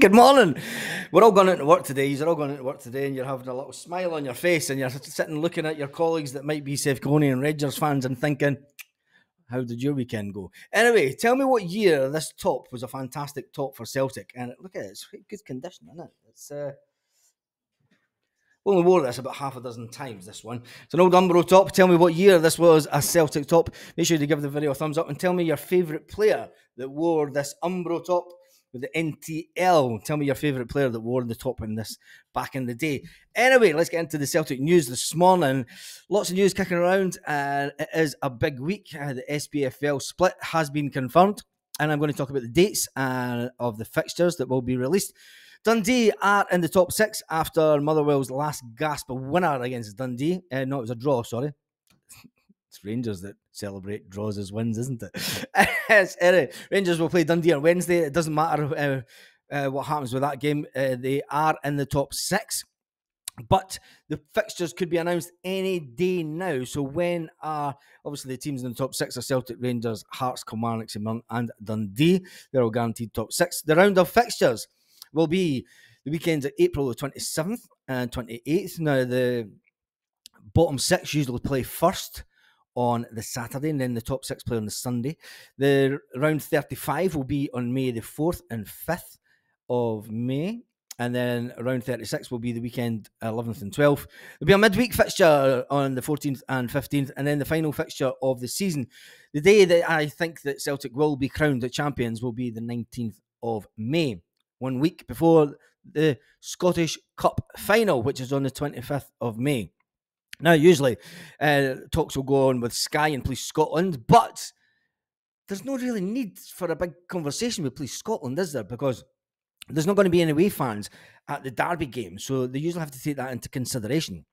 Good morning. We're all going into work today. You're all going into work today and you're having a little smile on your face and you're sitting looking at your colleagues that might be Celtic and Rangers fans and thinking, how did your weekend go? Anyway, tell me what year this top was a fantastic top for Celtic. And look at it, it's good condition, isn't it? It's we only wore this about half a dozen times, this one. It's an old Umbro top. Tell me what year this was a Celtic top. Make sure to give the video a thumbs up and tell me your favourite player that wore this Umbro top with the NTL. Tell me your favourite player that wore the top in this back in the day. Anyway, let's get into the Celtic news this morning. Lots of news kicking around, and it is a big week. The SPFL split has been confirmed, and I'm going to talk about the dates of the fixtures that will be released. Dundee are in the top six after Motherwell's last gasp winner against Dundee. No, it was a draw, sorry. It's Rangers that celebrate draws as wins, isn't it? Rangers will play Dundee on Wednesday. It doesn't matter what happens with that game. They are in the top six. But the fixtures could be announced any day now. So when obviously the teams in the top six are Celtic, Rangers, Hearts, Kilmarnock, and Dundee. They're all guaranteed top six. The round of fixtures will be the weekends of April the 27th and 28th. Now, the bottom six usually play first on the Saturday, and then the top six play on the Sunday. The round 35 will be on May the 4th and 5th of May. And then round 36 will be the weekend 11th and 12th. There'll be a midweek fixture on the 14th and 15th, and then the final fixture of the season. The day that I think that Celtic will be crowned the champions will be the 19th of May. 1 week before the Scottish Cup final, which is on the 25th of May. Now, usually, talks will go on with Sky and Police Scotland, but there's no really need for a big conversation with Police Scotland, is there? Because there's not going to be any away fans at the Derby game, so they usually have to take that into consideration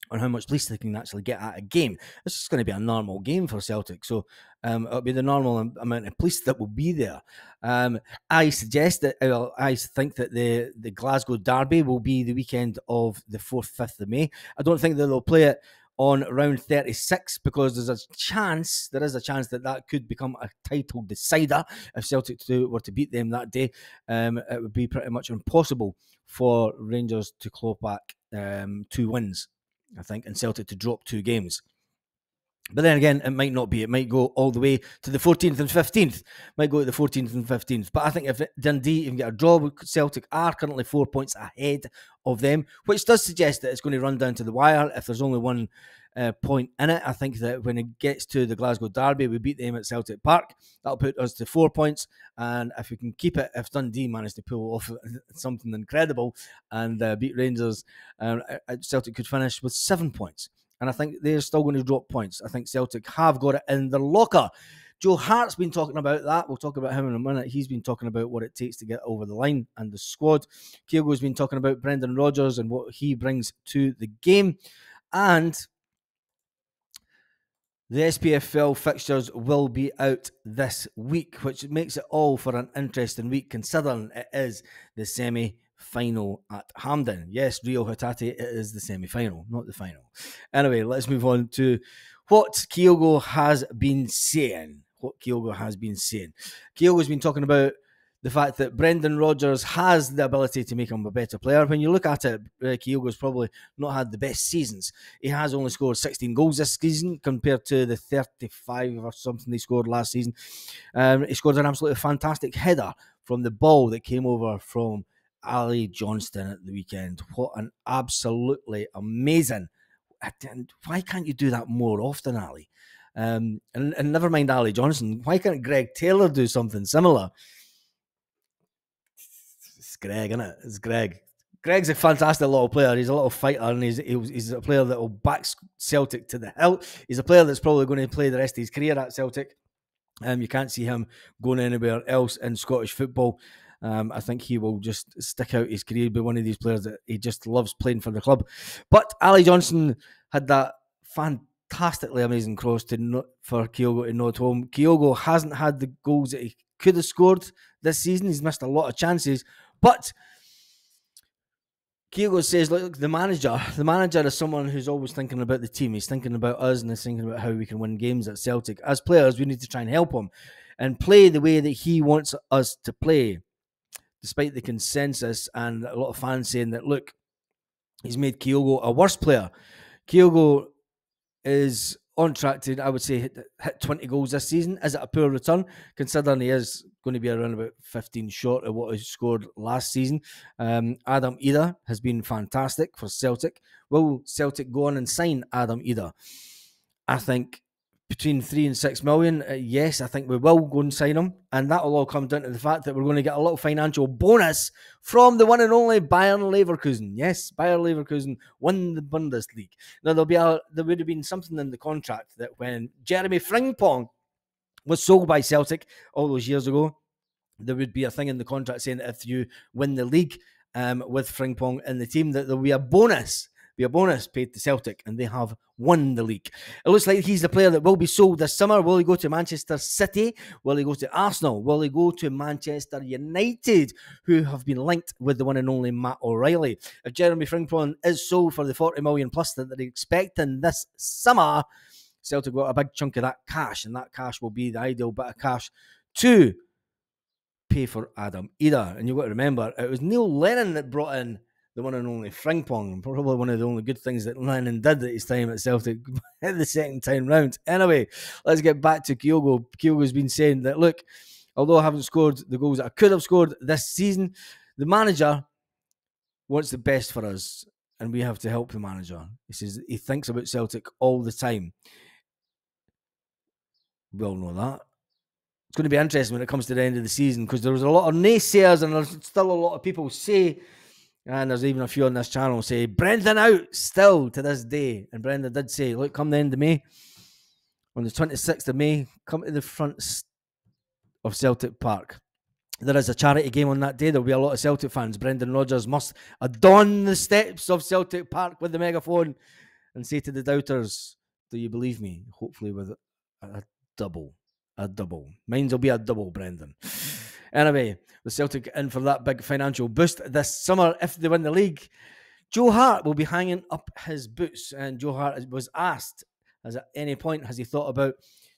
on how much police they can actually get at a game. It's just going to be a normal game for Celtic, so it'll be the normal amount of police that will be there. I suggest that, I think that the Glasgow Derby will be the weekend of the 4th, 5th of May. I don't think that they'll play it on round 36 because there is a chance that could become a title decider if Celtic were to beat them that day. It would be pretty much impossible for Rangers to claw back 2 wins, I think, and Celtic to drop 2 games. But then again, it might not be. It might go all the way to the 14th and 15th. Might go to the 14th and 15th. But I think if Dundee even get a draw, Celtic are currently 4 points ahead of them, which does suggest that it's going to run down to the wire if there's only 1 point in it. I think that when it gets to the Glasgow Derby, we beat them at Celtic Park. That'll put us to 4 points. And if we can keep it, if Dundee manage to pull off something incredible and beat Rangers, Celtic could finish with 7 points. And I think they're still going to drop points. I think Celtic have got it in their locker. Joe Hart's been talking about that. We'll talk about him in a minute. He's been talking about what it takes to get over the line and the squad. Kyogo's been talking about Brendan Rodgers and what he brings to the game. And the SPFL fixtures will be out this week, which makes it all for an interesting week, considering it is the semi-final at Hampden. Yes, Rio Hatate, it is the semi-final, not the final. Anyway, let's move on to what Kyogo has been saying. Kyogo's been talking about the fact that Brendan Rodgers has the ability to make him a better player. When you look at it, Kyogo's probably not had the best seasons. He has only scored 16 goals this season compared to the 35 or something he scored last season. He scored an absolutely fantastic header from the ball that came over from Ali Johnston at the weekend. What an absolutely amazing. And why can't you do that more often, Ali? And never mind Ali Johnson. Why can't Greg Taylor do something similar? It's Greg, isn't it? It's Greg. Greg's a fantastic little player. He's a little fighter, and he's a player that will back Celtic to the hilt. He's a player that's probably going to play the rest of his career at Celtic. You can't see him going anywhere else in Scottish football. I think he will just stick out his career, be one of these players that he just loves playing for the club. But Ali Johnson had that fantastically amazing cross for Kyogo to nod home. Kyogo hasn't had the goals that he could have scored this season. He's missed a lot of chances. But Kyogo says, look, the manager is someone who's always thinking about the team. He's thinking about us and he's thinking about how we can win games at Celtic. As players, we need to try and help him and play the way that he wants us to play. despite the consensus and a lot of fans saying that, look, he's made Kyogo a worse player. Kyogo is on track to, I would say, hit 20 goals this season. Is it a poor return, considering he is going to be around about 15 short of what he scored last season? Adam Ida has been fantastic for Celtic. Will Celtic go on and sign Adam Ida? I think between 3 and 6 million, yes, I think we will go and sign him. And that will all come down to the fact that we're going to get a little financial bonus from the one and only Bayern Leverkusen. Yes, Bayern Leverkusen won the Bundesliga. Now, there would have been something in the contract that when Jeremy Frimpong was sold by Celtic all those years ago, there would be a thing in the contract saying that if you win the league with Frimpong in the team, that there will be a bonus paid to Celtic, and they have won the league. It looks like he's the player that will be sold this summer. Will he go to Manchester City? Will he go to Arsenal? Will he go to Manchester United, who have been linked with the one and only Matt O'Reilly? If Jeremy Frimpong is sold for the 40 million plus that they're expecting this summer, Celtic got a big chunk of that cash, and that cash will be the ideal bit of cash to pay for Adam Ida. And you've got to remember, it was Neil Lennon that brought in the one and only Frimpong, probably one of the only good things that Lennon did at his time at Celtic the second time round. Anyway, let's get back to Kyogo. Kyogo's been saying that, look, although I haven't scored the goals that I could have scored this season, the manager wants the best for us, and we have to help the manager. He says he thinks about Celtic all the time. We all know that. It's going to be interesting when it comes to the end of the season, because there was a lot of naysayers, and there's still a lot of people say, and there's even a few on this channel say, Brendan out still to this day. And Brendan did say, look, come the end of May, on the 26th of May, come to the front of Celtic Park. There is a charity game on that day. There'll be a lot of Celtic fans. Brendan Rodgers must adorn the steps of Celtic Park with the megaphone and say to the doubters, do you believe me? Hopefully with a double. A double. Mine's will be a double, Brendan. Anyway, the Celtic in for that big financial boost this summer if they win the league. Joe Hart will be hanging up his boots, and Joe Hart was asked, as at any point has he thought about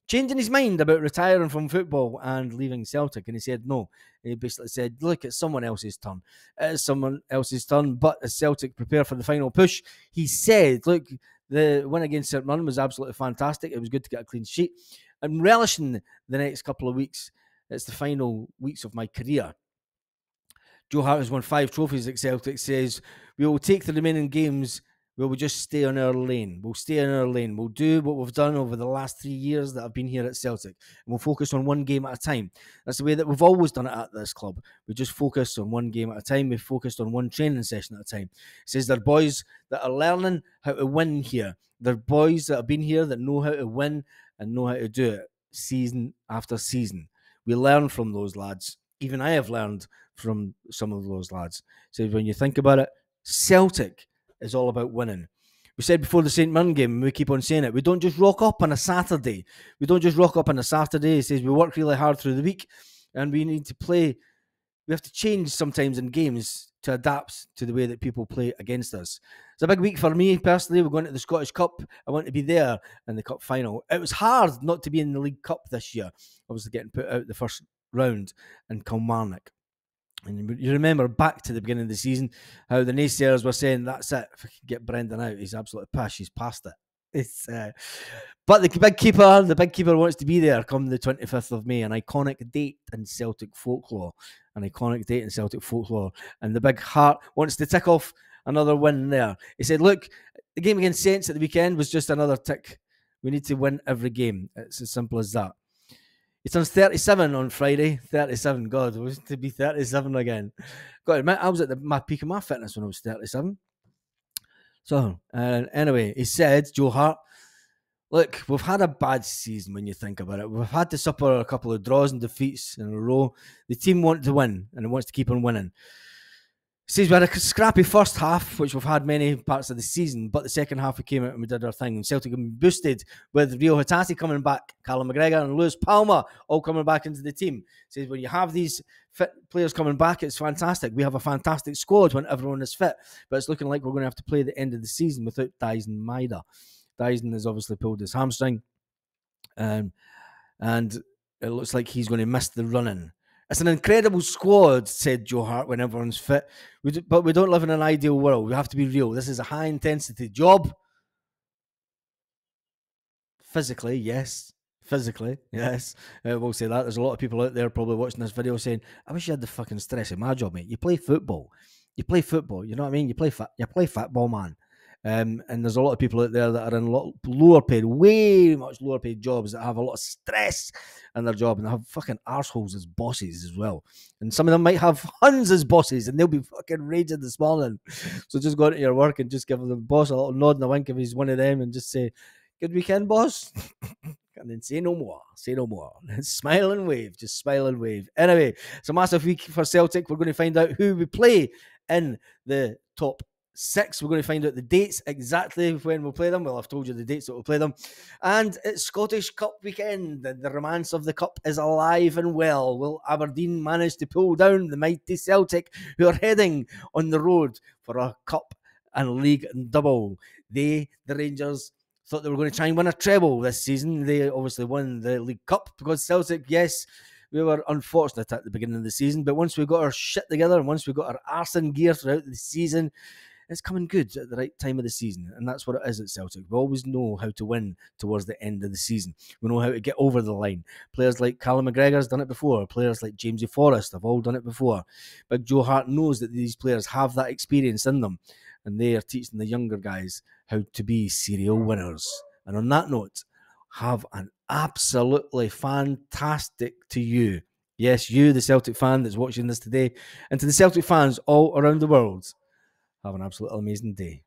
changing his mind about retiring from football and leaving Celtic, and he said no. He basically said, look, it's someone else's turn. It is someone else's turn, but as Celtic prepare for the final push, he said, look, the win against St Mirren was absolutely fantastic. It was good to get a clean sheet. I'm relishing the next couple of weeks. It's the final weeks of my career. Joe Hart has won 5 trophies at Celtic, says, we will take the remaining games where we just stay on our lane. We'll stay on our lane. We'll do what we've done over the last 3 years that I've been here at Celtic. And we'll focus on one game at a time. That's the way that we've always done it at this club. We just focus on one game at a time. We've focused on one training session at a time. He says they're boys that are learning how to win here. They're boys that have been here that know how to win and know how to do it season after season. We learn from those lads. Even I have learned from some of those lads. So when you think about it, Celtic is all about winning. We said before the St Mirren game, and we keep on saying it, we don't just rock up on a Saturday. We don't just rock up on a Saturday. It says we work really hard through the week, and we need to play. We have to change sometimes in games to adapt to the way that people play against us. It's a big week for me personally. We're going to the Scottish Cup. I want to be there in the Cup final. It was hard not to be in the League Cup this year. Obviously getting put out the first round in Kilmarnock. And you remember back to the beginning of the season how the naysayers were saying, that's it, if I can get Brendan out, he's absolutely pissed, he's past it. But the big keeper wants to be there come the 25th of May, an iconic date in Celtic folklore. And the big Heart wants to tick off another win there. He said, look, the game against Saints at the weekend was just another tick. We need to win every game. It's as simple as that. He turns 37 on Friday. 37, God, it was to be 37 again. Got to admit, I was at my peak of my fitness when I was 37. So, anyway, he said, Joe Hart, look, we've had a bad season when you think about it. We've had to suffer a couple of draws and defeats in a row. The team wants to win, and it wants to keep on winning. He says we had a scrappy first half, which we've had many parts of the season, but the second half we came out and we did our thing. And Celtic have been boosted with Rio Hatate coming back, Callum McGregor and Lewis Palmer all coming back into the team. He says when you have these fit players coming back, it's fantastic. We have a fantastic squad when everyone is fit, but it's looking like we're going to have to play the end of the season without Dyson Maeda. Dyson has obviously pulled his hamstring, and it looks like he's going to miss the running. It's an incredible squad, said Joe Hart when everyone's fit. But we don't live in an ideal world. We have to be real. This is a high intensity job. Physically, yes. Physically, yes. We'll say that. There's a lot of people out there probably watching this video saying, I wish you had the fucking stress of my job, mate. You play football. You play football. You know what I mean? You play football, man. And there's a lot of people out there that are in a lot lower paid, way much lower paid jobs that have a lot of stress in their job and they have fucking arseholes as bosses as well. And some of them might have Huns as bosses and they'll be fucking raging this morning. So just go into your work and just give the boss a little nod and a wink if he's one of them and just say, good weekend, boss. And then say no more. Say no more. Smile and wave. Just smile and wave. Anyway, it's a massive week for Celtic. We're going to find out who we play in the top 6. We're going to find out the dates exactly when we'll play them. Well, I've told you the dates that we'll play them. And it's Scottish Cup weekend. The romance of the Cup is alive and well. Will Aberdeen manage to pull down the mighty Celtic, who are heading on the road for a Cup and League double? The Rangers, thought they were going to try and win a treble this season. They obviously won the League Cup because Celtic, yes, we were unfortunate at the beginning of the season, but once we got our shit together and once we got our arse in gear throughout the season, it's coming good at the right time of the season. And that's what it is at Celtic. We always know how to win towards the end of the season. We know how to get over the line. Players like Callum McGregor's done it before. Players like Jamesy Forrest have all done it before. But Joe Hart knows that these players have that experience in them. And they are teaching the younger guys how to be serial winners. And on that note, have an absolutely fantastic to you. Yes, you, the Celtic fan that's watching this today, and to the Celtic fans all around the world, have an absolutely amazing day.